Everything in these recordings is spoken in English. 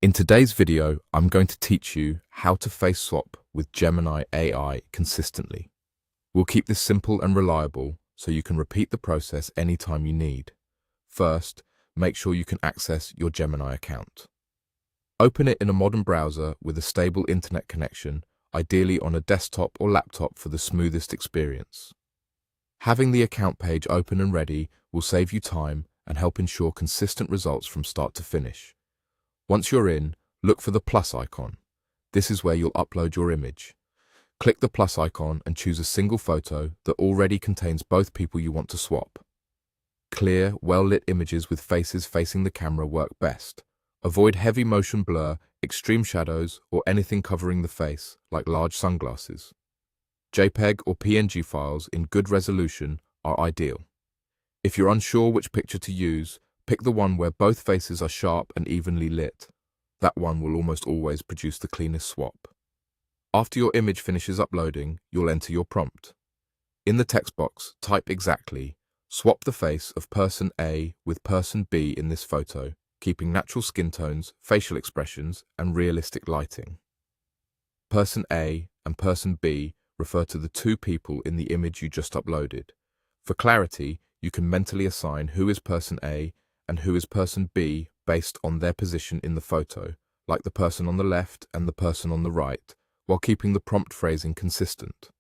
In today's video, I'm going to teach you how to face swap with Gemini AI consistently. We'll keep this simple and reliable so you can repeat the process anytime you need. First, make sure you can access your Gemini account. Open it in a modern browser with a stable internet connection, ideally on a desktop or laptop for the smoothest experience. Having the account page open and ready will save you time and help ensure consistent results from start to finish. Once you're in, look for the plus icon. This is where you'll upload your image. Click the plus icon and choose a single photo that already contains both people you want to swap. Clear, well-lit images with faces facing the camera work best. Avoid heavy motion blur, extreme shadows, or anything covering the face, like large sunglasses. JPEG or PNG files in good resolution are ideal. If you're unsure which picture to use, pick the one where both faces are sharp and evenly lit. That one will almost always produce the cleanest swap. After your image finishes uploading, you'll enter your prompt. In the text box, type exactly, swap the face of person A with person B in this photo, keeping natural skin tones, facial expressions, and realistic lighting. Person A and person B refer to the two people in the image you just uploaded. For clarity, you can mentally assign who is person A and who is person B based on their position in the photo, like the person on the left and the person on the right, while keeping the prompt phrasing consistent.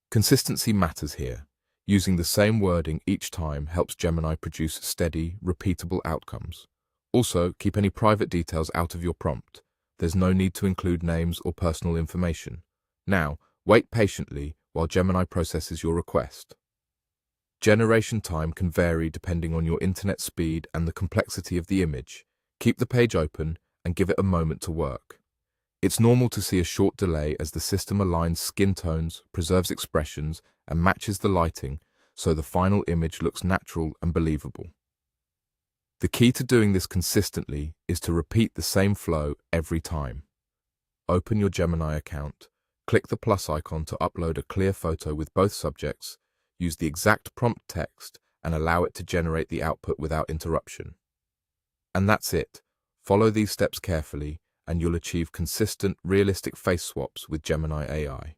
Consistency matters here. Using the same wording each time helps Gemini produce steady, repeatable outcomes. Also, keep any private details out of your prompt. There's no need to include names or personal information. Now, wait patiently while Gemini processes your request. Generation time can vary depending on your internet speed and the complexity of the image. Keep the page open and give it a moment to work. It's normal to see a short delay as the system aligns skin tones, preserves expressions, and matches the lighting so the final image looks natural and believable. The key to doing this consistently is to repeat the same flow every time. Open your Gemini account, click the plus icon to upload a clear photo with both subjects, use the exact prompt text, and allow it to generate the output without interruption. And that's it. Follow these steps carefully, and you'll achieve consistent, realistic face swaps with Gemini AI.